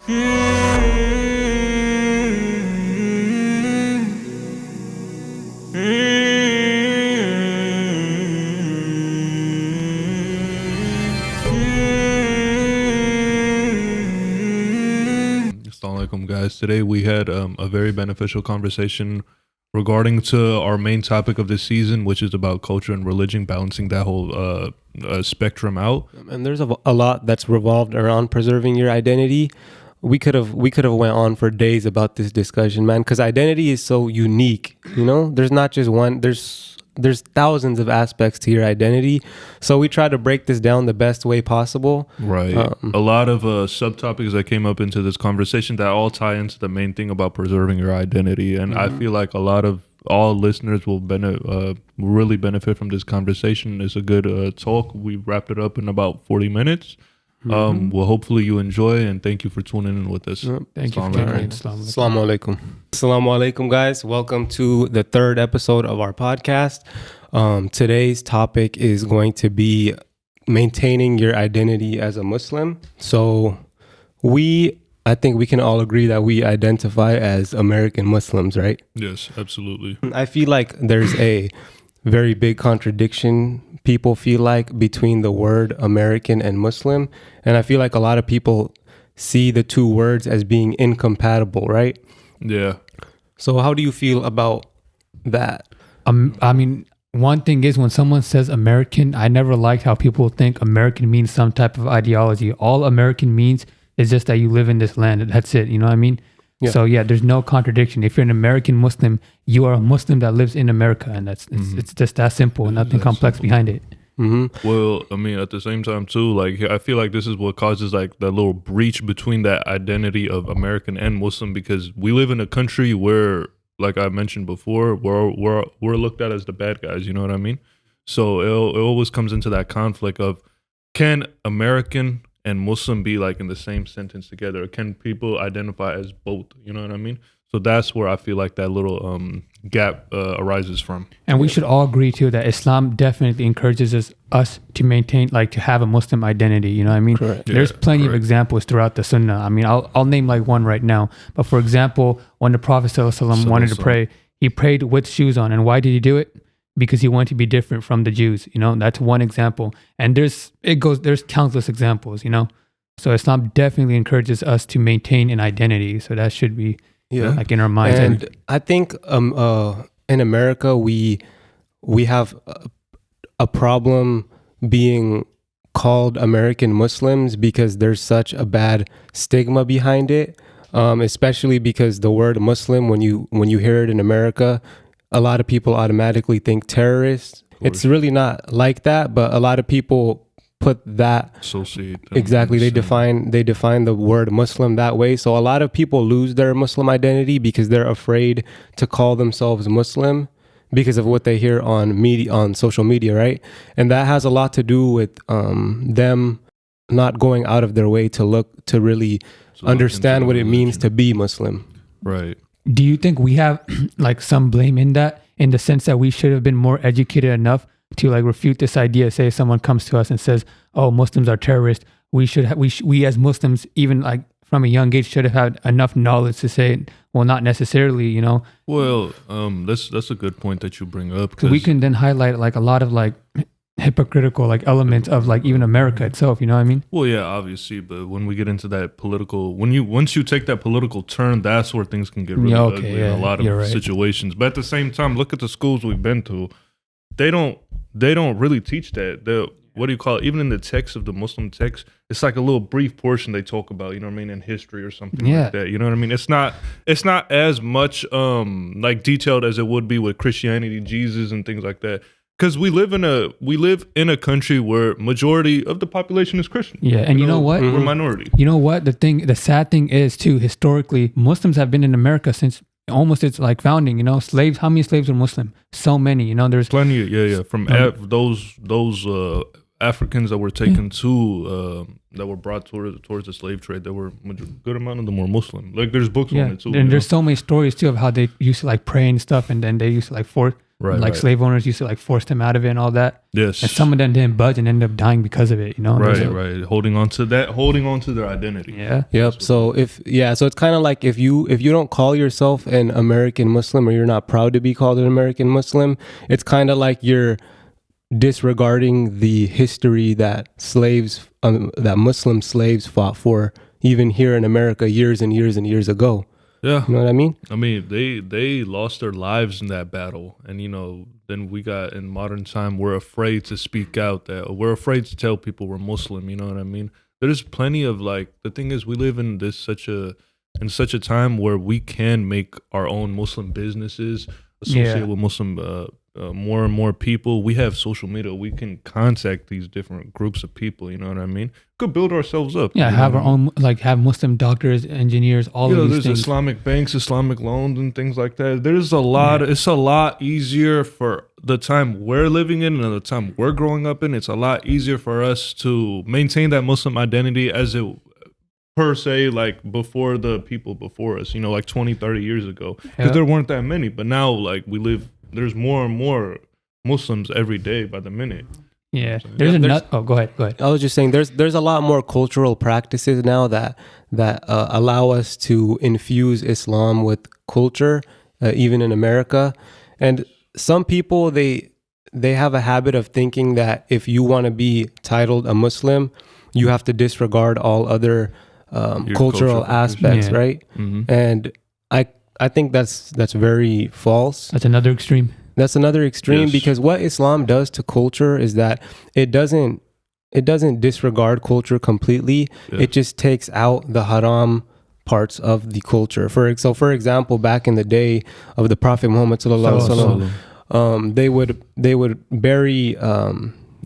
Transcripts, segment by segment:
Assalamualaikum, guys. Today we had a very beneficial conversation regarding to our main topic of this season, which is about culture and religion, balancing that whole spectrum out. And there's a lot that's revolved around preserving your identity. We could have went on for days about this discussion, man, because identity is so unique. You know, there's not just one. There's thousands of aspects to your identity. So we try to break this down the best way possible. Right. A lot of subtopics that came up into this conversation that all tie into the main thing about preserving your identity. And I feel like all listeners will really benefit from this conversation. It's a good talk. We wrapped it up in about 40 minutes. Well, hopefully you enjoy, and thank you for tuning in with us. Thank you for joining. Assalamu alaikum. Assalamu alaikum, guys. Welcome to the third episode of our podcast. Today's topic is going to be maintaining your identity as a Muslim. So I think we can all agree that we identify as American Muslims, right? Yes, absolutely. I feel like there's a very big contradiction people feel like between the word American and Muslim. And I feel like a lot of people see the two words as being incompatible, right? Yeah. So how do you feel about that? I mean, one thing is when someone says American, I never liked how people think American means some type of ideology. All American means is just that you live in this land. That's it. You know what I mean? Yeah. So yeah, there's no contradiction. If you're an American Muslim, you are a Muslim that lives in America, and it's just that simple. Nothing complex behind it. Mm-hmm. Well, I mean, at the same time too, like I feel like this is what causes like that little breach between that identity of American and Muslim, because we live in a country where, like I mentioned before, we're looked at as the bad guys. You know what I mean? So it always comes into that conflict of, can American and Muslim be like in the same sentence together? Or can people identify as both? You know what I mean? So that's where I feel like that little gap arises from. And we should all agree too that Islam definitely encourages us to maintain, like to have a Muslim identity. You know what I mean? Correct. There's plenty of examples throughout the Sunnah. I mean, I'll name like one right now. But for example, when the Prophet ﷺ wanted to pray, he prayed with shoes on. And why did he do it? Because he wanted to be different from the Jews. You know, that's one example. And there's countless examples, you know. So Islam definitely encourages us to maintain an identity. So that should be like in our minds. And I think in America, we have a problem being called American Muslims because there's such a bad stigma behind it, especially because the word Muslim, when you hear it in America, a lot of people automatically think terrorists. It's really not like that, but a lot of people put that associate exactly. They define the word Muslim that way. So a lot of people lose their Muslim identity because they're afraid to call themselves Muslim because of what they hear on social media, right? And that has a lot to do with them not going out of their way to really understand what it means to be Muslim. Right. Do you think we have like some blame in that, in the sense that we should have been more educated enough to like refute this idea? Say someone comes to us and says, "Oh, Muslims are terrorists." We as Muslims, even like from a young age, should have had enough knowledge to say, well, not necessarily, you know. Well, that's a good point that you bring up, because we can then highlight like a lot of like hypocritical like elements of like even America itself, you know what I mean? Well, yeah, obviously, but when we get into that political, once you take that political turn, that's where things can get really ugly in a lot of situations. But at the same time, look at the schools we've been to; they don't really teach that. What do you call it? Even in the text of the Muslim text, it's like a little brief portion they talk about, you know what I mean, in history or something like that. You know what I mean? It's not as much like detailed as it would be with Christianity, Jesus, and things like that. Because we live in a country where majority of the population is Christian. Yeah, and you know what? We're minority. You know what? The sad thing is too, historically, Muslims have been in America since almost its like founding. You know, slaves. How many slaves were Muslim? So many. You know, there's plenty. Yeah. From those Africans that were taken to that were brought towards the slave trade, there were a good amount of them were Muslim. Like there's books on it too. And there's so many stories too of how they used to like pray and stuff, and then they used to like force Right. Like slave owners used to like force them out of it and all that. Yes. And some of them didn't budge and ended up dying because of it, you know? Right. Holding on to their identity. Yeah. Yep. So so it's kind of like if you don't call yourself an American Muslim, or you're not proud to be called an American Muslim, it's kind of like you're disregarding the history that that Muslim slaves fought for, even here in America, years and years and years ago. Yeah. You know what I mean? I mean, they lost their lives in that battle. And, then we got, in modern time, we're afraid to speak out, we're afraid to tell people we're Muslim, you know what I mean? There's plenty of, the thing is, we live in such a time where we can make our own Muslim businesses associated with Muslim, more and more people. We have social media. We can contact these different groups of people, you know what I mean? Could build ourselves up. Yeah, have our own, have Muslim doctors, engineers, all of these there's things. Islamic banks, Islamic loans, and things like that. There's a lot. It's a lot easier for the time we're living in and the time we're growing up in. It's a lot easier for us to maintain that Muslim identity as it, per se, before the people before us, 20, 30 years ago. Because there weren't that many. But now, there's more and more Muslims every day by the minute. Yeah, go ahead. I was just saying, there's a lot more cultural practices now that allow us to infuse Islam with culture, even in America. And some people they have a habit of thinking that if you want to be titled a Muslim, you have to disregard all other cultural aspects, right? Mm-hmm. And I think that's very false. That's another extreme. Because what Islam does to culture is that it doesn't disregard culture completely. Yeah. It just takes out the haram parts of the culture. For example, back in the day of the Prophet Muhammad sallallahu alaihi wasallam, they would bury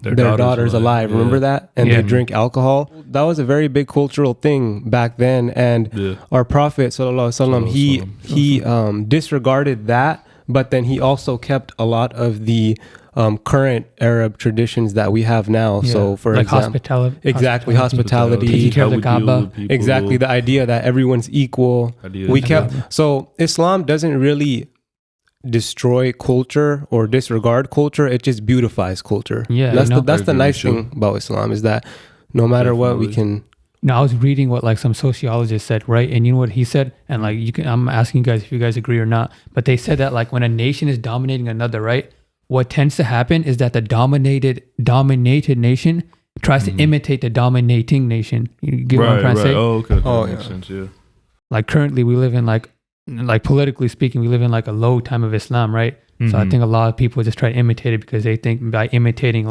their daughters alive. Remember that? And they drink alcohol. That was a very big cultural thing back then. And our Prophet sallallahu alaihi wasallam, he disregarded that. But then he also kept a lot of the current Arab traditions that we have now. Yeah. So, for example, hospitality, taking care of the Kaaba, exactly, the idea that everyone's equal. So Islam doesn't really destroy culture or disregard culture. It just beautifies culture. Yeah, that's the nice thing about Islam, is that no matter what, we can. No, I was reading what some sociologists said, right? And you know what he said? And I'm asking you guys if you guys agree or not. But they said that when a nation is dominating another, right? What tends to happen is that the dominated nation tries to imitate the dominating nation. You get what I'm trying to say? Oh, okay. That makes sense, yeah. Currently we live in politically speaking, we live in a low time of Islam, right? Mm-hmm. So I think a lot of people just try to imitate it because they think by imitating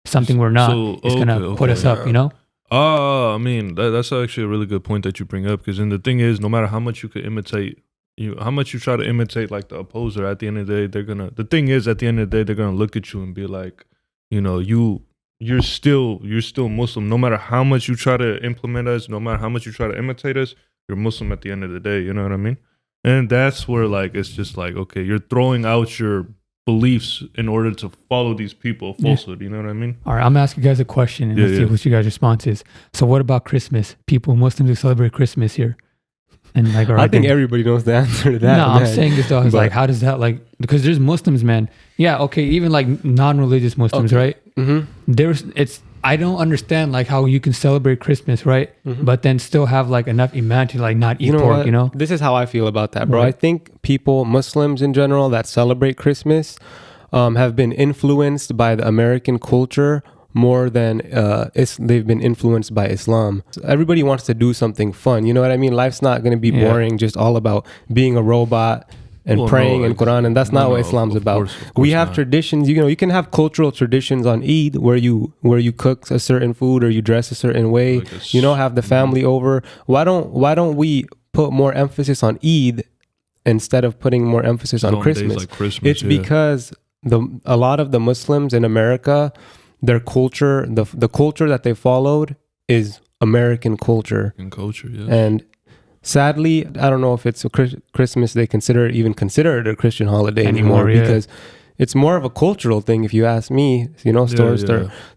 something we're not, it's going to put us up, you know? I mean, that's actually a really good point that you bring up, because then the thing is, no matter how much you could imitate, how much you try to imitate the opposer, at the end of the day, at the end of the day, they're gonna look at you and be like, you're still Muslim. No matter how much you try to implement us, no matter how much you try to imitate us, you're Muslim at the end of the day. You know what I mean? And that's where it's just okay, you're throwing out your beliefs in order to follow these people falsehood. You know what I mean? All right, I'm asking you guys a question and let's see what you guys' response is. So what about Christmas? Muslims who celebrate Christmas here. And I think everybody knows the answer to that. No, I'm saying this though, how does that because there's Muslims, man. Yeah, okay, even non-religious Muslims, right? Mm-hmm. I don't understand how you can celebrate Christmas, right? Mm-hmm. But then still have enough iman to not eat pork, you know? This is how I feel about that, bro. Right. I think people, Muslims in general, that celebrate Christmas have been influenced by the American culture more than they've been influenced by Islam. So everybody wants to do something fun, you know what I mean? Life's not going to be boring, just all about being a robot and praying and Quran, and that's not what Islam's about. We have traditions. You can have cultural traditions on Eid where you cook a certain food or you dress a certain way. Have the family over. Why don't we put more emphasis on Eid instead of putting more emphasis on Christmas? It's because a lot of the Muslims in America, their culture, the culture that they followed is American culture. And sadly, I don't know if it's a Christmas they consider it a Christian holiday anymore, because it's more of a cultural thing, if you ask me. So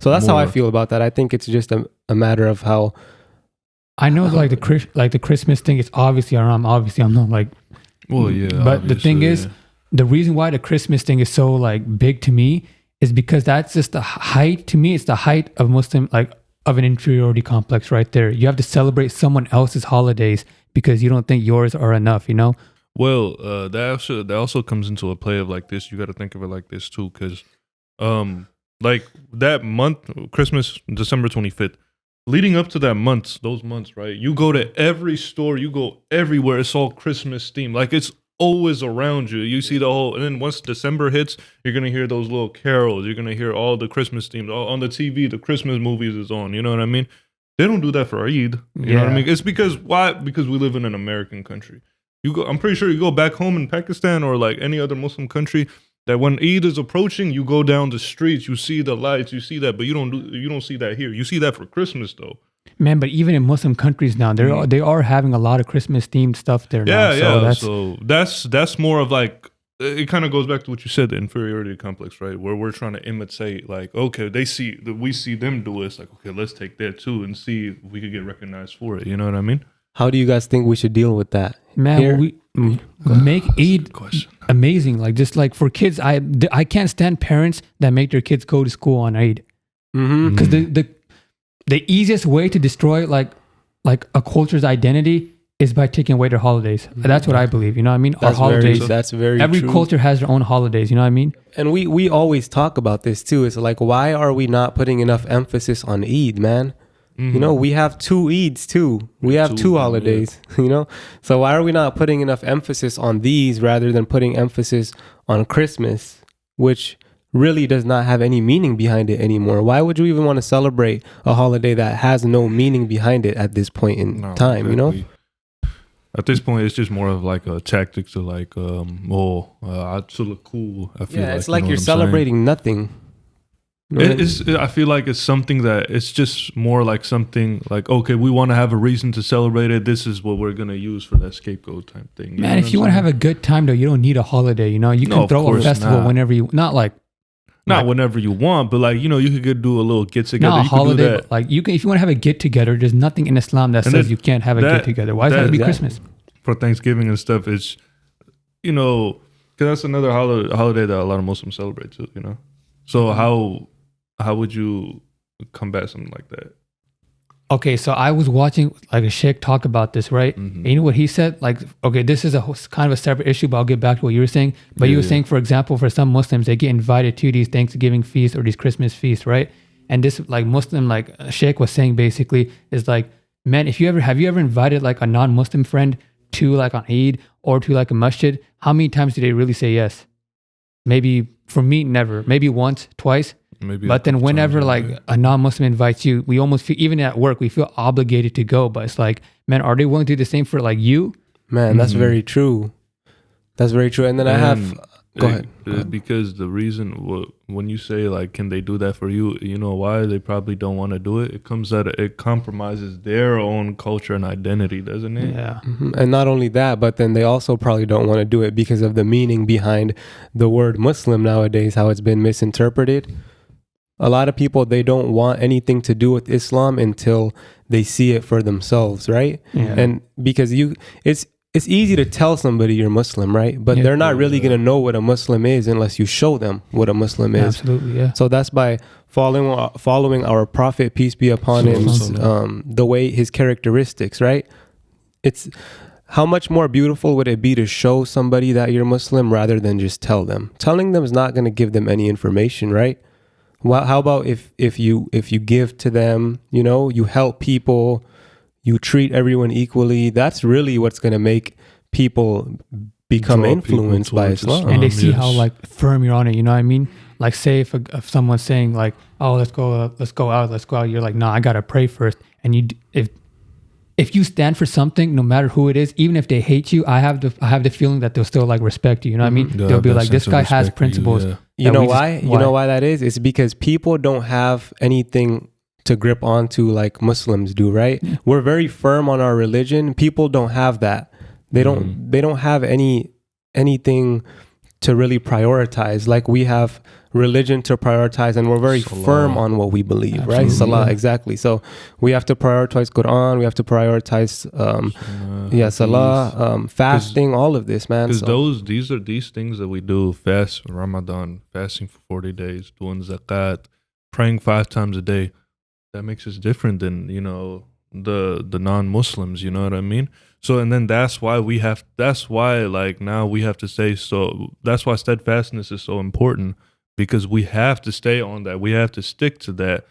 that's how I feel about that. I think it's just a matter of how. I know, the Christmas thing is obviously haram. Obviously, I'm not Well, yeah. But the thing is, the reason why the Christmas thing is so like big to me is because that's just the height. To me, it's the height of Muslim, like of an inferiority complex right there. You have to celebrate someone else's holidays because you don't think yours are enough, you know? Well, that also comes into a play of like this. You got to think of it like this too, because like that month, Christmas, December 25th, leading up to that month, those months, right? You go to every store, you go everywhere. It's all Christmas themed. Like it's always around you. You see the whole, and then once December hits, you're gonna hear those little carols. You're gonna hear all the Christmas themes on the TV. The Christmas movies is on. You know what I mean? They don't do that for Eid. You know what I mean? It's because why? Because we live in an American country. You go. I'm pretty sure you go back home in Pakistan or like any other Muslim country, that when Eid is approaching, you go down the streets, you see the lights, you see that, but you don't see that here. You see that for Christmas though. Man, but even in Muslim countries now, they are having a lot of Christmas themed stuff there now. So that's more of like, it kind of goes back to what you said, the inferiority complex, right? Where we're trying to imitate, like, okay, we see them do it. It's like, okay, let's take that too and see if we could get recognized for it. You know what I mean? How do you guys think we should deal with that? Man, we make Eid amazing. Like just like for kids, I can't stand parents that make their kids go to school on Eid. Because the easiest way to destroy like a culture's identity is by taking away their holidays. That's what I believe. You know what I mean? Our holidays. That's very every true. culture has their own holidays. You know what I mean? And we always talk about this too. It's like, why are we not putting enough emphasis on Eid, man? You know, we have 2 Eids too. We have 2 holidays, you know? So why are we not putting enough emphasis on these rather than putting emphasis on Christmas, which really does not have any meaning behind it anymore? Why would you even want to celebrate a holiday that has no meaning behind it at this point in time, exactly. You know? At this point, it's just more of like a tactic to like, to look cool. I feel it's like you're celebrating nothing. I feel like it's something that it's just more like something like, okay, we want to have a reason to celebrate it. This is what we're going to use for that scapegoat type thing. You Man, if you want to have a good time though, you don't need a holiday, you know? You can throw a festival whenever you, not whenever you want, but like, you know, you could do a little get together. Not a holiday, but like you can, if you want to have a get together, there's nothing in Islam that says you can't have a get together. Why does that be Christmas? For Thanksgiving and stuff, it's, you know, because that's another holiday that a lot of Muslims celebrate too, you know? So how would you combat something like that? Okay, so I was watching like a sheikh talk about this, right? And you know what he said? Like, okay, this is kind of a separate issue, but I'll get back to what you were saying. But you were saying, for example, for some Muslims, they get invited to these Thanksgiving feasts or these Christmas feasts, right? And this like Muslim, like sheikh was saying basically is like, man, have you ever invited like a non-Muslim friend to like on Eid or to like a masjid? How many times do they really say yes? Maybe for me, never. Maybe once, twice. But then whenever like a non-Muslim invites you, we almost feel, even at work, we feel obligated to go. But it's like, man, are they willing to do the same for like you? Man, that's very true. That's very true. And then go ahead. Because the reason when you say like, can they do that for you? You know why they probably don't want to do it? It compromises their own culture and identity, doesn't it? Yeah. And not only that, but then they also probably don't want to do it because of the meaning behind the word Muslim nowadays, how it's been misinterpreted. A lot of people, they don't want anything to do with Islam until they see it for themselves, right? Yeah. And because it's easy to tell somebody you're Muslim, right? But they're not really going to know what a Muslim is unless you show them what a Muslim is. Absolutely, yeah. So that's by following our Prophet, peace be upon him, the way his characteristics, right? It's how much more beautiful would it be to show somebody that you're Muslim rather than just tell them? Telling them is not going to give them any information, right? Well, how about if you give to them, you know, you help people, you treat everyone equally. That's really what's going to make people become influenced by Islam. And they see how like firm you're on it. You know what I mean? Like say if someone's saying like, oh, let's go out. You're like, nah, I got to pray first. And if you stand for something, no matter who it is, even if they hate you, I have the feeling that they'll still like respect you. You know what I mean? They'll be like, this guy has principles. You know why? You know why that is? It's because people don't have anything to grip onto like Muslims do, right? Yeah. We're very firm on our religion. People don't have that. They don't have anything to really prioritize. Like we have religion to prioritize, and we're very firm on what we believe. Absolutely. Right? Salah, exactly. So we have to prioritize Quran. We have to prioritize Salah, fasting, all of this, man. Because these things that we do: fast Ramadan, fasting for 40 days, doing zakat, praying 5 times a day. That makes us different than the non-Muslims. You know what I mean? So, and then that's why like now we have to say, so that's why steadfastness is so important, because we have to stay on that. We have to stick to that,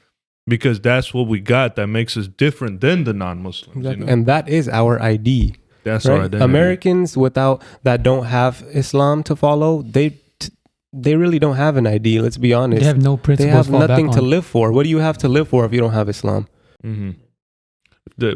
because that's what we got that makes us different than the non-Muslims. Exactly. And that is our ID. That's our identity. Americans that don't have Islam to follow, they really don't have an ID. Let's be honest. They have no principles. They have nothing to live for. What do you have to live for if you don't have Islam? Mm-hmm.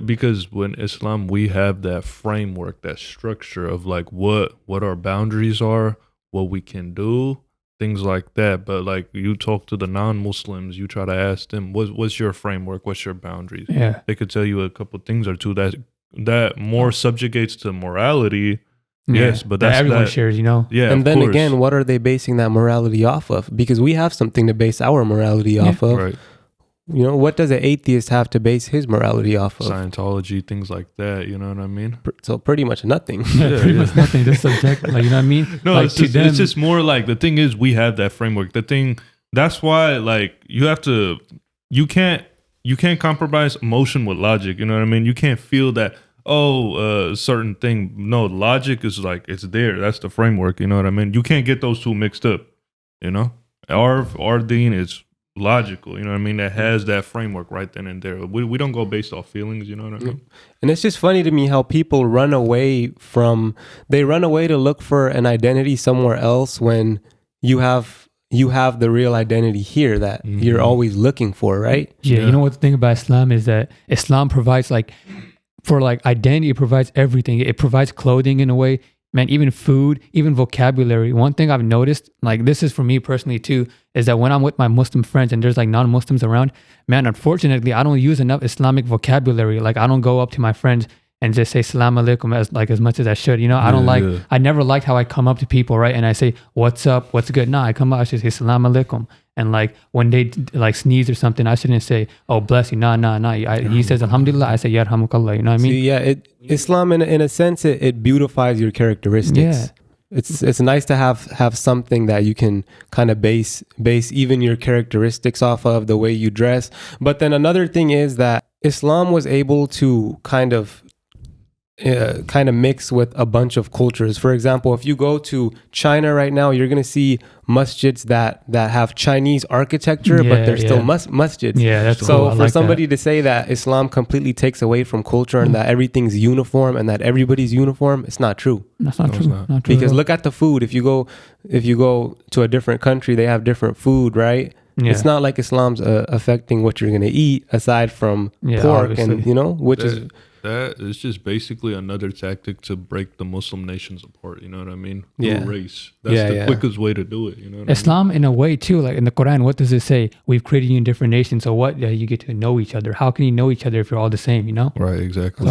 Because when Islam, we have that framework, that structure of like what our boundaries are, what we can do, things like that. But like you talk to the non-Muslims, you try to ask them, what's your framework? What's your boundaries? Yeah. They could tell you a couple things or two that more subjugates to morality. Yes, but that's everyone shares, Yeah, and then again, what are they basing that morality off of? Because we have something to base our morality off of. Right. What does an atheist have to base his morality off of? Scientology, things like that. You know what I mean? So pretty much nothing. Pretty much nothing. Just subjective. Like, you know what I mean? No, like it's just more like, the thing is, we have that framework. That's why, like, you can't compromise emotion with logic. You know what I mean? You can't feel that, certain thing. No, logic is like, it's there. That's the framework. You know what I mean? You can't get those two mixed up. Our deen is logical, you know what I mean? That has that framework right then and there. We don't go based off feelings, you know what I mean? And it's just funny to me how people run away to look for an identity somewhere else when you have the real identity here that you're always looking for, right? Yeah, you know what the thing about Islam is that Islam provides for identity, it provides everything. It provides clothing in a way. Man, even food, even vocabulary. One thing I've noticed, like this is for me personally too, is that when I'm with my Muslim friends and there's like non-Muslims around, man, unfortunately, I don't use enough Islamic vocabulary. Like I don't go up to my friends and just say salam alaikum as much as I should. I never liked how I come up to people, right? And I say, what's up? What's good? Nah, I come up, I should say salam alaikum. And like when they like sneeze or something, I shouldn't say, oh, bless you. Nah. He says, alhamdulillah. I say, yarhamukallah. You know what I mean? See, Islam, in a sense, it beautifies your characteristics. Yeah. It's nice to have something that you can kind of base even your characteristics off of, the way you dress. But then another thing is that Islam was able to kind of mix with a bunch of cultures. For example, if you go to China right now, you're going to see masjids that have Chinese architecture, but they're still masjids. Yeah, that's so cool. For somebody to say that Islam completely takes away from culture and that everything's uniform and that everybody's uniform, it's not true. That's not true. Not true. Because look at the food. If you go to a different country, they have different food, right? Yeah. It's not like Islam's affecting what you're going to eat aside from pork, obviously. And That is just basically another tactic to break the Muslim nations apart. You know what I mean? Through race. That's the quickest way to do it. You know what Islam, I mean? in a way, too, like in the Quran, what does it say? We've created you in different nations. So what? You get to know each other. How can you know each other if you're all the same, Right, exactly.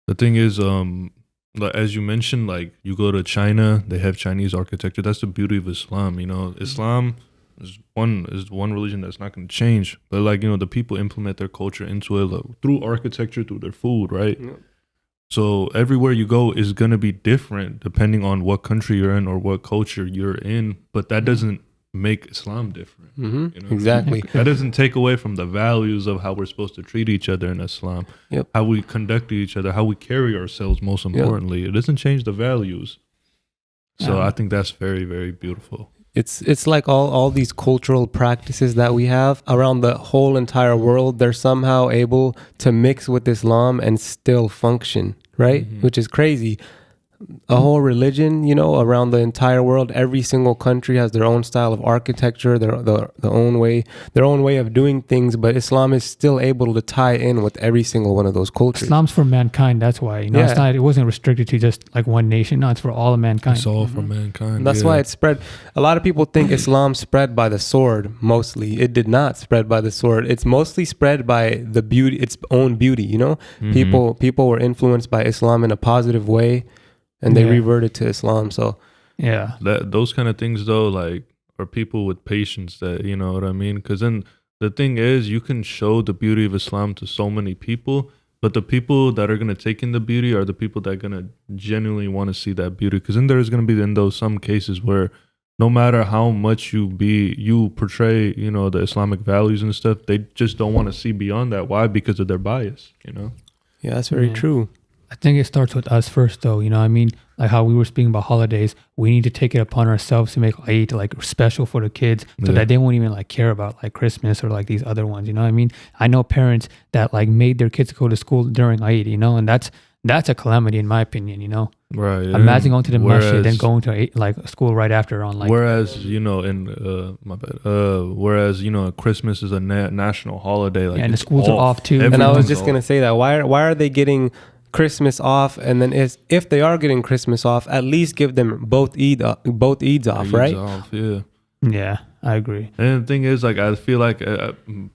The thing is, as you mentioned, like you go to China, they have Chinese architecture. That's the beauty of Islam. Islam is one religion that's not going to change, but the people implement their culture into it through architecture, through their food, right? Yeah. So everywhere you go is going to be different depending on what country you're in or what culture you're in, but that doesn't make Islam different. Mm-hmm. Exactly. That doesn't take away from the values of how we're supposed to treat each other in Islam, how we conduct each other, how we carry ourselves, most importantly. It doesn't change the values. So I think that's very, very beautiful. It's like all these cultural practices that we have around the whole entire world, they're somehow able to mix with Islam and still function, right? Mm-hmm. Which is crazy. A whole religion, around the entire world, every single country has their own style of architecture, their own way of doing things, but Islam is still able to tie in with every single one of those cultures. Islam's for mankind, that's why. It wasn't restricted to just like one nation. No, it's for all of mankind. It's all for mankind. And that's why it spread. A lot of people think Islam spread by the sword, mostly. It did not spread by the sword. It's mostly spread by the beauty, its own beauty, Mm-hmm. People were influenced by Islam in a positive way. And they reverted to Islam. So Yeah. Those kind of things though, like, are people with patience that, you know what I mean? Because then the thing is, you can show the beauty of Islam to so many people, but the people that are going to take in the beauty are the people that are going to genuinely want to see that beauty. Because then there's going to be in those some cases where no matter how much you portray, you know, the Islamic values and stuff, they just don't want to see beyond that. Why? Because of their bias, you know? Yeah, that's very true. I think it starts with us first, though. You know what I mean? Like how we were speaking about holidays, we need to take it upon ourselves to make Eid like special for the kids, so that they won't even like care about like Christmas or like these other ones. You know what I mean? I know parents that like made their kids go to school during Eid, you know, and that's a calamity in my opinion. You know, right? Yeah. Imagine going to the masjid, then going to like school right after on like. Whereas you know, whereas you know, Christmas is a national holiday, like, and the schools are off too. And I was just gonna say that why are they getting Christmas off, and then if they are getting Christmas off, at least give them both Eids off, right? Off, yeah. Yeah, I agree. And the thing is, like, I feel like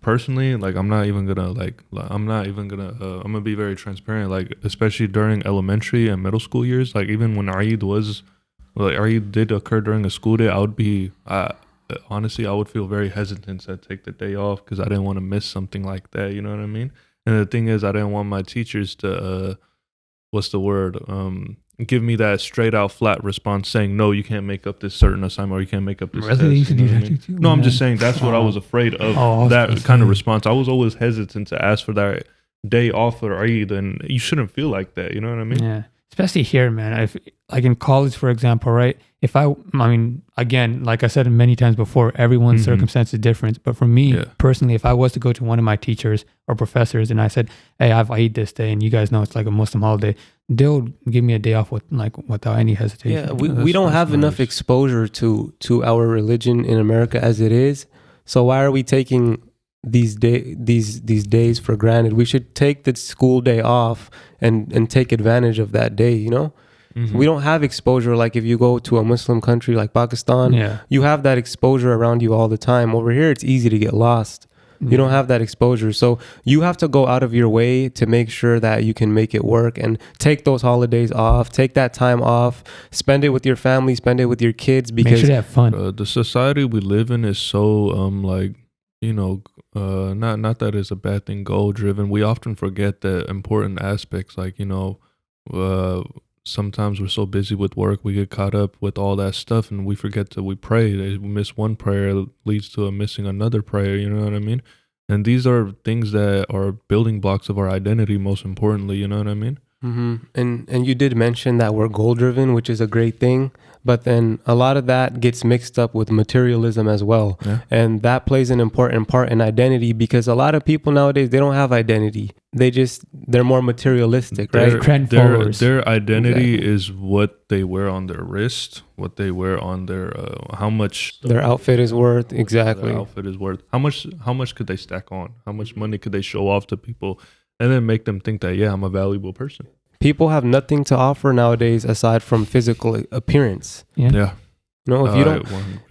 personally, like, I'm gonna be very transparent, like, especially during elementary and middle school years, like, even when Eid did occur during a school day, honestly, I would feel very hesitant to take the day off because I didn't want to miss something like that, you know what I mean? And the thing is, I didn't want my teachers to give me that straight out flat response saying, no, you can't make up this certain assignment, or you can't make up this test. You know what I mean? No, I'm just saying that's what I was afraid of, that kind of response. I was always hesitant to ask for that day off for Eid, and you shouldn't feel like that, you know what I mean? Yeah, especially here, man. If like in college, for example, right? If I mean, again, like I said many times before, everyone's circumstance is different. But for me personally, if I was to go to one of my teachers or professors and I said, hey, I've Eid this day, and you guys know it's like a Muslim holiday, they'll give me a day off without any hesitation. Yeah, we don't have enough exposure to our religion in America as it is. So why are we taking these days for granted? We should take the school day off and take advantage of that day, you know? We don't have exposure like if you go to a Muslim country like Pakistan, you have that exposure around you all the time. Over here, it's easy to get lost. You don't have that exposure. So you have to go out of your way to make sure that you can make it work and take those holidays off, take that time off, spend it with your family, spend it with your kids, because make sure they have fun. The society we live in is so like, you know, not that it's a bad thing, goal driven. We often forget the important aspects, like, you know, sometimes we're so busy with work, we get caught up with all that stuff, and we forget we pray. We miss one prayer, leads to missing another prayer, you know what I mean? And these are things that are building blocks of our identity, most importantly, you know what I mean? And you did mention that we're goal driven, which is a great thing, but then a lot of that gets mixed up with materialism as well. And that plays an important part in identity, because a lot of people nowadays, they don't have identity. They're more materialistic, right? Their identity is what they wear on their wrist, what they wear on their how much their outfit is worth. Exactly. Their outfit is worth. How much could they stack on? How much money could they show off to people, and then make them think that, yeah, I'm a valuable person. People have nothing to offer nowadays aside from physical appearance. Yeah. You know,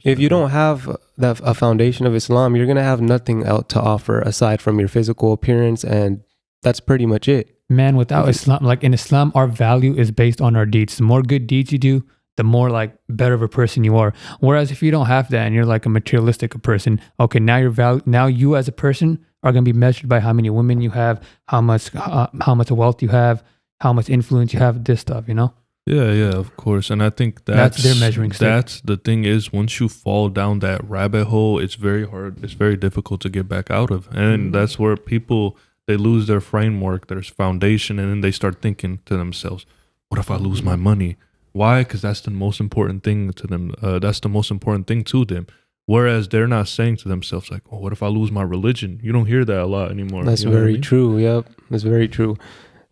if you don't have a foundation of Islam, you're gonna have nothing else to offer aside from your physical appearance, and that's pretty much it. Man, without Islam, like in Islam, our value is based on our deeds. The more good deeds you do, the more like better of a person you are. Whereas if you don't have that and you're like a materialistic person, okay, now you as a person are gonna be measured by how many women you have, how much wealth you have, how much influence you have, this stuff, you know? Yeah, of course. And I think that's their measuring stick. That's the thing is, once you fall down that rabbit hole, it's very hard. It's very difficult to get back out of. And that's where people, they lose their framework, their foundation, and then they start thinking to themselves, what if I lose my money? Why? Because that's the most important thing to them. That's the most important thing to them. Whereas they're not saying to themselves, like, oh, what if I lose my religion? You don't hear that a lot anymore. That's very true. Yep. That's very true.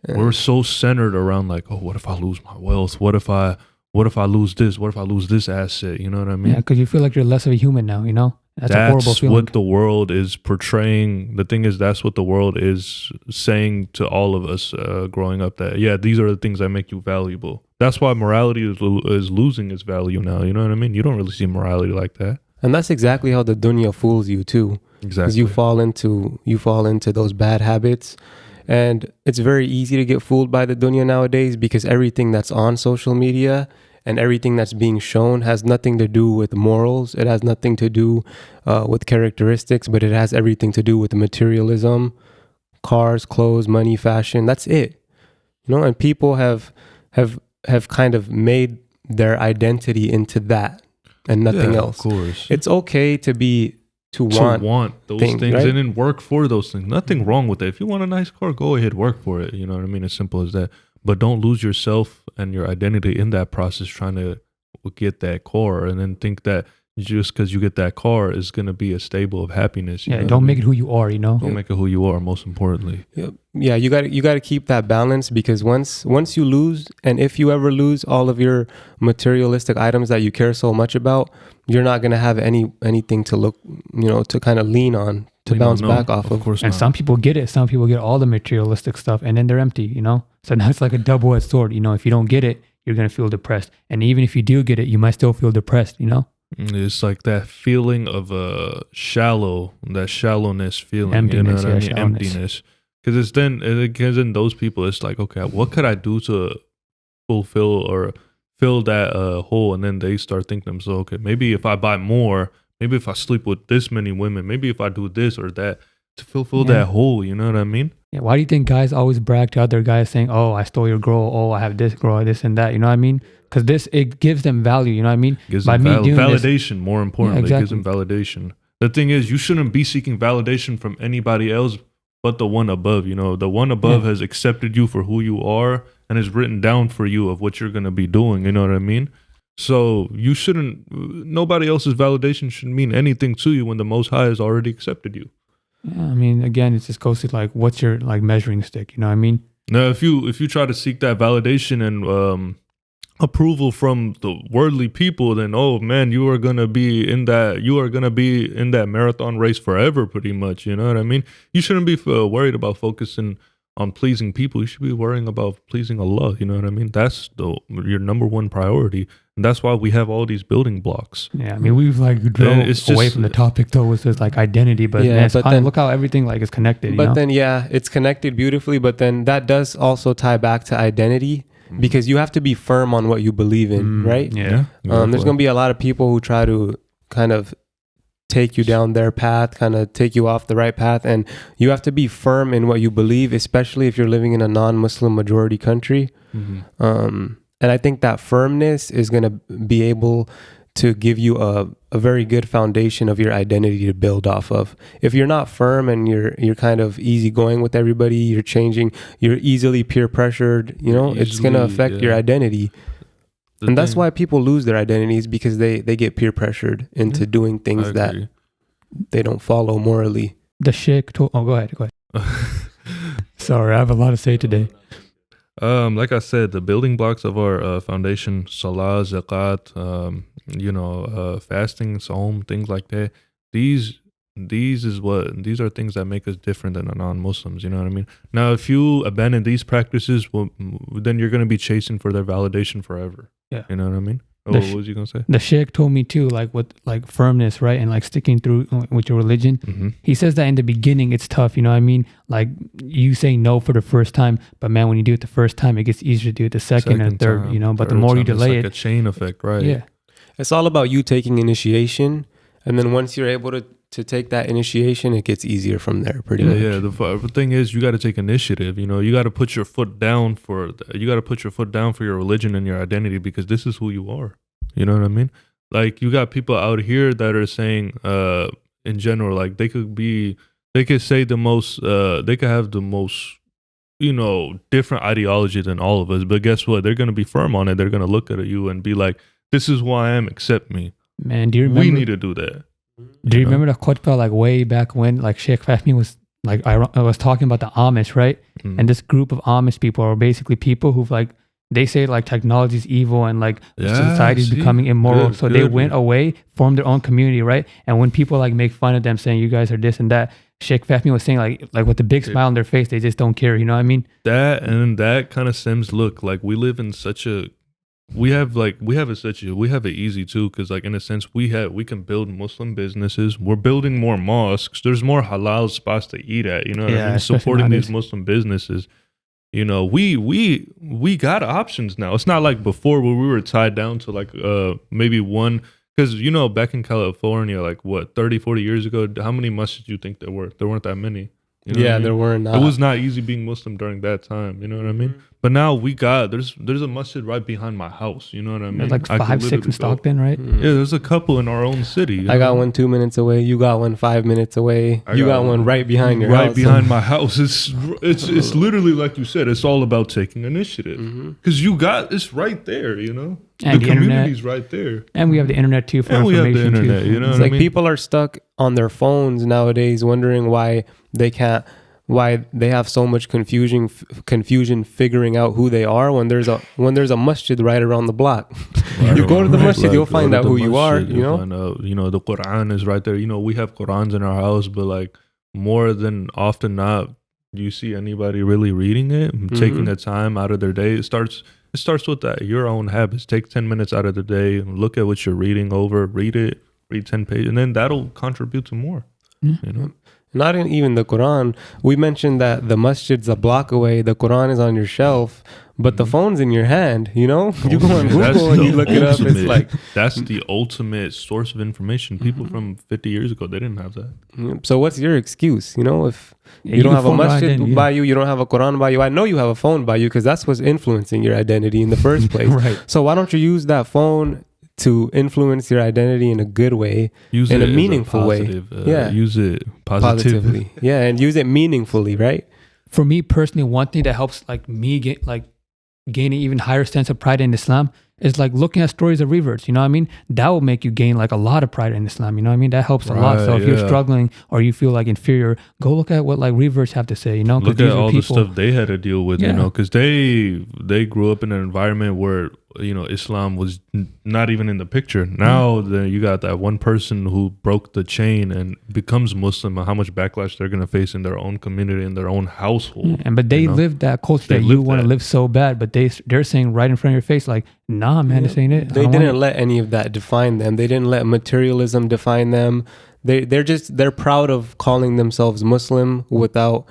We're so centered around like, oh, what if I lose my wealth? What if I lose this? What if I lose this asset? You know what I mean? Yeah, because you feel like you're less of a human now, you know? That's a horrible feeling. What the world is portraying. The thing is, that's what the world is saying to all of us growing up, that, yeah, these are the things that make you valuable. That's why morality is losing its value now. You know what I mean? You don't really see morality like that. And that's exactly how the dunya fools you too. Exactly. Because you fall into those bad habits. And it's very easy to get fooled by the dunya nowadays, because everything that's on social media and everything that's being shown has nothing to do with morals. It has nothing to do with characteristics, but it has everything to do with materialism, cars, clothes, money, fashion. That's it. And people have kind of made their identity into that and nothing else. Of course. It's okay to want those things right? And then work for those things. Nothing wrong with that. If you want a nice car, go ahead, work for it. You know what I mean? As simple as that. But don't lose yourself and your identity in that process trying to get that car and then think that just because you get that car is going to be a stable of happiness. Yeah, don't make it who you are, Don't make it who you are, most importantly. Yeah, you got to keep that balance, because once you lose, and if you ever lose all of your materialistic items that you care so much about, you're not going to have anything to look, to kind of lean on, to bounce back off of. Of course and not. Some people get it. Some people get all the materialistic stuff and then they're empty, So now it's like a double-edged sword, If you don't get it, you're going to feel depressed. And even if you do get it, you might still feel depressed, It's like that feeling of shallowness feeling, emptiness, emptiness. Because then those people, it's like, okay, what could I do to fulfill or fill that hole? And then they start thinking to themselves, okay, maybe if I buy more, maybe if I sleep with this many women, maybe if I do this or that to fulfill that hole, you know what I mean? Yeah. Why do you think guys always brag to other guys saying, "Oh, I stole your girl. Oh, I have this girl, this and that." You know what I mean? Because it gives them value. You know what I mean? Gives them validation. More importantly, exactly. It gives them validation. The thing is, you shouldn't be seeking validation from anybody else but the one above. The one above has accepted you for who you are and has written down for you of what you're gonna be doing. You know what I mean? So you shouldn't. Nobody else's validation shouldn't mean anything to you when the Most High has already accepted you. Yeah, I mean, again, it just goes to like, what's your like measuring stick? You know what I mean? Now, if you try to seek that validation and approval from the worldly people, then you are gonna be in that marathon race forever, pretty much. You know what I mean? You shouldn't be worried about focusing on pleasing people. You should be worrying about pleasing Allah. You know what I mean? That's your number one priority. And that's why we have all these building blocks. Yeah, I mean, we've like drove away from the topic though with this like identity, but then look how everything like is connected. But then it's connected beautifully. But then that does also tie back to identity, because you have to be firm on what you believe in, right? Yeah. There's going to be a lot of people who try to kind of take you down their path, kind of take you off the right path, and you have to be firm in what you believe, especially if you're living in a non-Muslim majority country. And I think that firmness is going to be able to give you a very good foundation of your identity to build off of. If you're not firm and you're kind of easygoing with everybody, you're easily peer pressured, it's going to affect your identity. And that's why people lose their identities, because they get peer pressured into doing things that they don't follow morally. The sheikh go ahead. Sorry, I have a lot to say today. Like I said, the building blocks of our foundation, salah, zakat, fasting, saum, things like that. These are things that make us different than the non-Muslims. You know what I mean? Now, if you abandon these practices, then you're going to be chasing for their validation forever. Yeah. You know what I mean? What was you going to say? The sheikh told me too, like with like firmness, right? And like sticking through with your religion. Mm-hmm. He says that in the beginning, it's tough. You know what I mean? Like you say no for the first time, but man, when you do it the first time, it gets easier to do it the second and third, time, but the more you delay it's like a chain effect, right? Yeah. It's all about you taking initiation. And then once you're able to take that initiation, it gets easier from there pretty much. Yeah, the thing is, you got to take initiative. You got to put your foot down for your religion and your identity, because this is who you are. You know what I mean? Like, you got people out here that are saying, in general, like they could say the most, they could have the most, different ideology than all of us. But guess what? They're going to be firm on it. They're going to look at you and be like, this is who I am, accept me. Man, do you remember? We need to do that. Do you remember the khutbah like way back when like Sheikh Fahmy was like, I was talking about the Amish, right? Mm. And this group of Amish people are basically people who've like, they say like technology is evil and like society is becoming immoral. So they went away, formed their own community, right? And when people like make fun of them saying you guys are this and that, Sheikh Fahmy was saying like with a big smile on their face, they just don't care. You know what I mean? That kind of stems, look, like we live in such a, we have it easy too, because like in a sense we can build Muslim businesses. We're building more mosques. There's more halal spots to eat at. You know what I mean? Supporting these Muslim businesses. You know, we got options now. It's not like before where we were tied down to like maybe one. Because, you know, back in California, like what, 30, 40 years ago, how many masjids do you think there were? There weren't that many. You know there weren't. It was not easy being Muslim during that time. You know what I mean? But now there's a masjid right behind my house. You know what I mean? There's like 5, 6 in Stockton, right? Yeah, there's a couple in our own city. I got one 2 minutes away. You got one 5 minutes away. You got one right behind your house. Right behind my house. It's literally like you said. It's all about taking initiative because it's right there. You know, and the community's right there, and we have the internet too for information. We have the internet. Too. You know, it's like people are stuck on their phones nowadays, wondering why they can't. Why they have so much confusion figuring out who they are when there's a masjid right around the block. You go to the masjid, you'll find out who you are. You know, the Quran is right there. You know, we have Qurans in our house, but like more than often not, you see anybody really reading it, taking the time out of their day. It starts with that your own habits. Take 10 minutes out of the day, look at what you're reading over, read 10 pages, and then that'll contribute to more. You know. Not even the Quran. We mentioned that the masjid's a block away. The Quran is on your shelf, but the phone's in your hand. You know, you go on Google and you look it up. It's like that's the ultimate source of information. People from 50 years ago, they didn't have that. So what's your excuse? You know, if you don't have a masjid by you, you don't have a Quran by you. I know you have a phone by you because that's what's influencing your identity in the first place. Right. So why don't you use that phone to influence your identity in a good way, in a meaningful way? Use it positively. Yeah, and use it meaningfully, right? For me personally, one thing that helps like me gain an even higher sense of pride in Islam is like looking at stories of reverts. You know what I mean? That will make you gain like a lot of pride in Islam. You know what I mean? That helps a lot. So if you're struggling or you feel like inferior, go look at what like reverts have to say. You know, look at all the stuff they had to deal with. You know, because they grew up in an environment where, you know, Islam was not even in the picture. Now you got that one person who broke the chain and becomes Muslim, and how much backlash they're going to face in their own community, in their own household. But they lived that culture that you want to live so bad, but they're saying right in front of your face, like, nah, man, this ain't it. They didn't let any of that define them. They didn't let materialism define them. They're proud of calling themselves Muslim without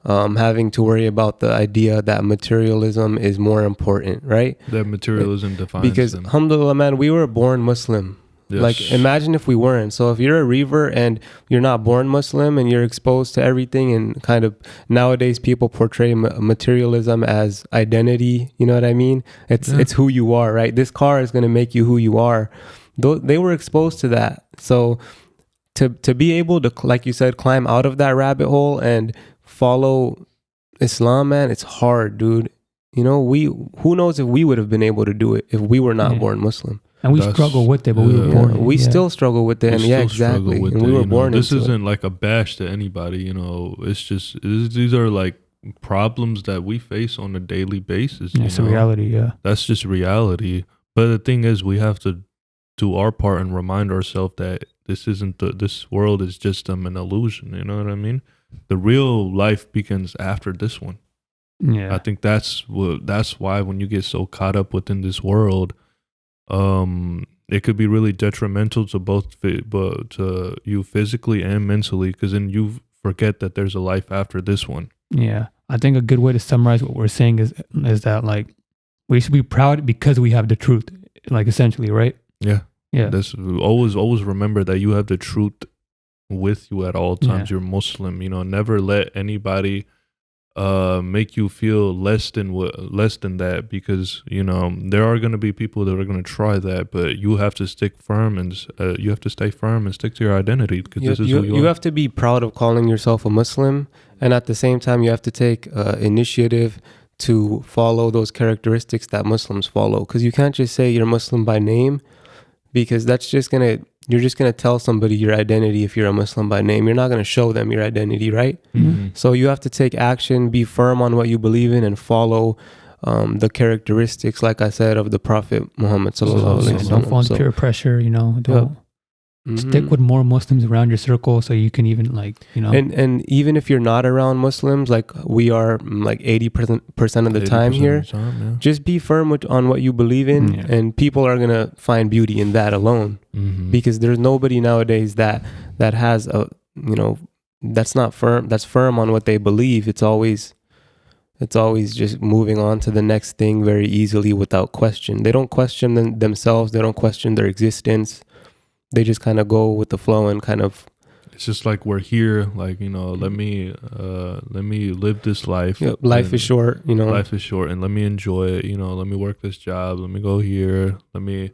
having to worry about the idea that materialism is more important, right? That materialism defines because, them. Alhamdulillah, man, we were born Muslim. Yes. Like, imagine if we weren't. So if you're a revert and you're not born Muslim and you're exposed to everything, and kind of nowadays people portray materialism as identity, you know what I mean? It's who you are, right? This car is going to make you who you are. They were exposed to that. So to be able to, like you said, climb out of that rabbit hole and follow Islam, man, it's hard, dude. You know, who knows if we would have been able to do it if we were not born Muslim. And we struggle with it, but we were born. We still struggle with it, and exactly. And we were born. This isn't like a bash to anybody, you know. It's just these are like problems that we face on a daily basis. It's a reality, yeah. That's just reality. But the thing is, we have to do our part and remind ourselves that this world is just an illusion. You know what I mean? The real life begins after this one. Yeah, I think that's why when you get so caught up within this world, it could be really detrimental to you physically and mentally, because then you forget that there's a life after this one. Yeah, I think a good way to summarize what we're saying is that like we should be proud because we have the truth, like essentially, right? Yeah. That's always remember that you have the truth with you at all times. You're Muslim, you know. Never let anybody make you feel less than that, because you know there are going to be people that are going to try that, but you have to stick firm and you have to stay firm and stick to your identity, because this is who you are. You have to be proud of calling yourself a Muslim, and at the same time you have to take initiative to follow those characteristics that Muslims follow, because you can't just say you're Muslim by name, because you're just gonna tell somebody your identity. If you're a Muslim by name, you're not gonna show them your identity, right? Mm-hmm. So you have to take action, be firm on what you believe in, and follow the characteristics, like I said, of the Prophet Muhammad sallallahu alaihi wasallam. Don't fall into peer pressure, you know. Don't stick with more Muslims around your circle, so you can even And even if you're not around Muslims, like we are, like 80% of the time here, just be firm on what you believe in, and people are gonna find beauty in that alone. Because there's nobody nowadays that has that's not firm. That's firm on what they believe. It's always It's always just moving on to the next thing very easily without question. They don't question themselves. They don't question their existence. They just kind of go with the flow and kind of. It's just like we're here, like, you know, let me live this life. Yep, life is short, you know. Life is short, and let me enjoy it, you know, let me work this job, let me go here, let me,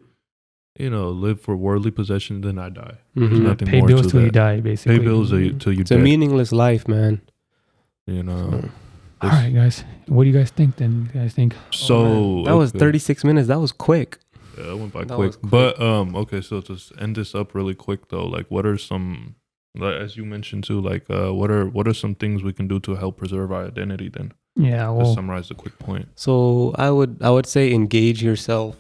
you know, live for worldly possessions, then I die. There's nothing Pay more bills to till that. you die, basically. Pay bills till you die. It's a meaningless life, man. You know. All right, guys. What do you guys think then? You guys think? So that was 36 minutes. That was quick. Yeah, that went by quick. But okay, so to end this up really quick though, like what are some, like, as you mentioned too, like what are some things we can do to help preserve our identity then? Yeah, well, to summarize the quick point. So I would say engage yourself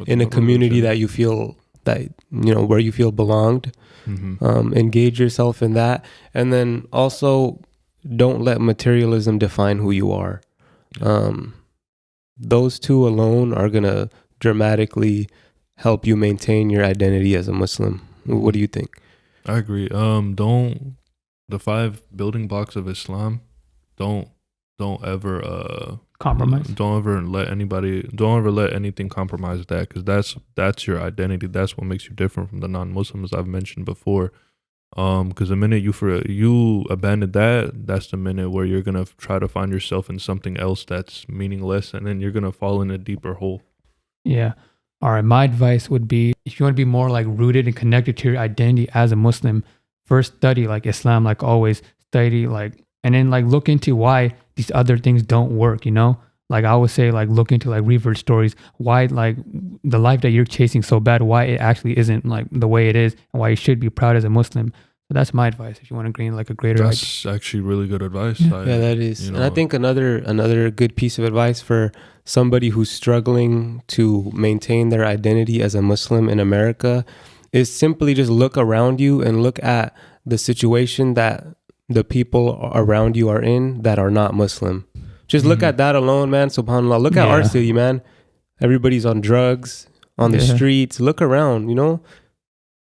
in a community that you feel that, you know, where you feel belonged. Engage yourself in that, and then also don't let materialism define who you are. Those two alone are gonna dramatically help you maintain your identity as a Muslim. What do you think? I agree. The 5 building blocks of Islam, don't ever compromise. Don't ever let anything compromise that, because that's your identity. That's what makes you different from the non-Muslims I've mentioned before. Because the minute you abandon that's the minute where you're gonna try to find yourself in something else that's meaningless, and then you're gonna fall in a deeper hole. Yeah. All right. My advice would be, if you want to be more like rooted and connected to your identity as a Muslim, first study like Islam, like always study, like, and then like look into why these other things don't work, you know? Like I would say, like look into like revert stories, why like the life that you're chasing so bad, why it actually isn't like the way it is, and why you should be proud as a Muslim. So that's my advice if you want to gain like a greater idea. That's actually really good advice. Yeah, that is. You know, and I think another good piece of advice for somebody who's struggling to maintain their identity as a Muslim in America is simply just look around you and look at the situation that the people around you are in that are not Muslim. Just look at that alone, man. SubhanAllah. Look at our city, man. Everybody's on drugs, on the streets. Look around, you know?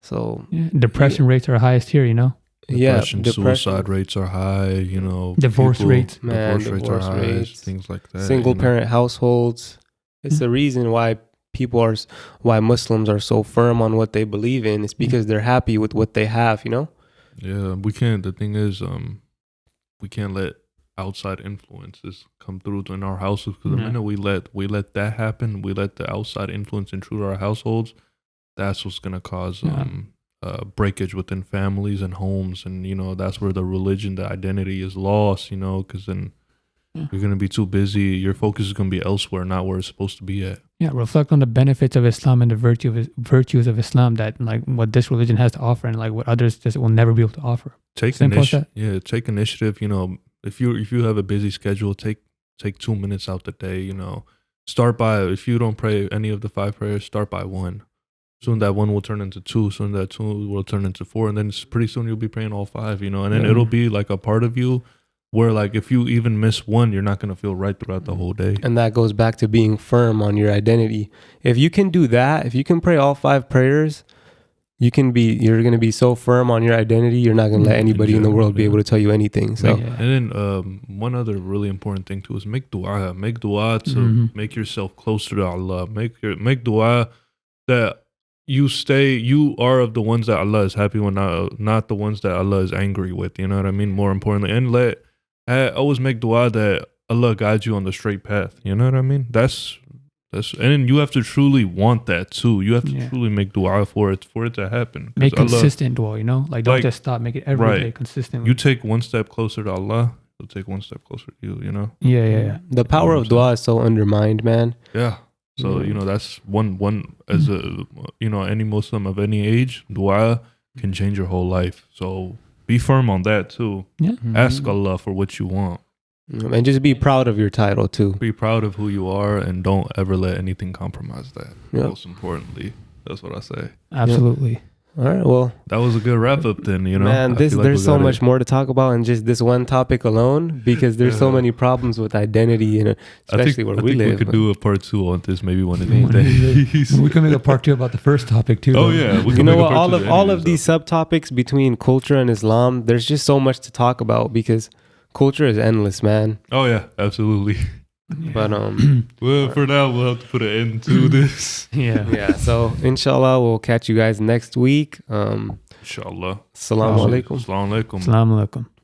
So depression rates are highest here, you know? Depression, suicide rates are high, you know. Divorce rates. Man, divorce rates are high, things like that. Single parent households. It's the reason why why Muslims are so firm on what they believe in. It's because they're happy with what they have, you know? Yeah, the thing is, we can't let outside influences come through in our houses, because the minute we let that happen, we let the outside influence intrude our households, that's what's gonna cause breakage within families and homes, and you know that's where the religion, the identity is lost, you know, because then you're gonna be too busy, your focus is gonna be elsewhere, not where it's supposed to be at. Yeah, reflect on the benefits of Islam and the virtues of Islam, that like what this religion has to offer and like what others just will never be able to offer. Take initiative, you know. If you have a busy schedule, take 2 minutes out the day, you know. Start by, if you don't pray any of the 5 prayers, start by 1. Soon that 1 will turn into 2. Soon that 2 will turn into 4. And then pretty soon you'll be praying all 5, you know. And then it'll be like a part of you where like if you even miss 1, you're not going to feel right throughout the whole day. And that goes back to being firm on your identity. If you can do that, if you can pray all 5 prayers, you're going to be so firm on your identity, you're not going to let anybody in the world be able to tell you anything. So, and then one other really important thing too is make dua. Make dua to make yourself closer to Allah. Make dua that you are of the ones that Allah is happy with, not the ones that Allah is angry with. You know what I mean? More importantly, and always make dua that Allah guides you on the straight path. You know what I mean? That's and you have to truly want that too. You have to truly make dua for it to happen. Make consistent dua, you know? Like don't just stop, make it every day consistently. You take 1 step closer to Allah, He'll take 1 step closer to you, you know? Yeah. The power of dua is so undermined, man. Yeah. So, you know, that's one as a, you know, any Muslim of any age, dua can change your whole life. So be firm on that too. Yeah. Ask Allah for what you want. And just be proud of your title too. Be proud of who you are, and don't ever let anything compromise that. Most importantly, that's what I say. Absolutely. All right, well, that was a good wrap up then, you know. Man, there's so much more to talk about in just this one topic alone, because there's so many problems with identity, and especially where we live. We could do a part 2 on this maybe one of these days. We can make a part 2 about the first topic too. Oh yeah, you know what? All of these subtopics between culture and Islam, there's just so much to talk about, because culture is endless, man. Oh yeah, absolutely. But well, for now we'll have to put an end to this. Yeah. So inshallah, we'll catch you guys next week. Inshallah. Assalamu alaikum. Assalamu alaikum. Assalamu alaikum.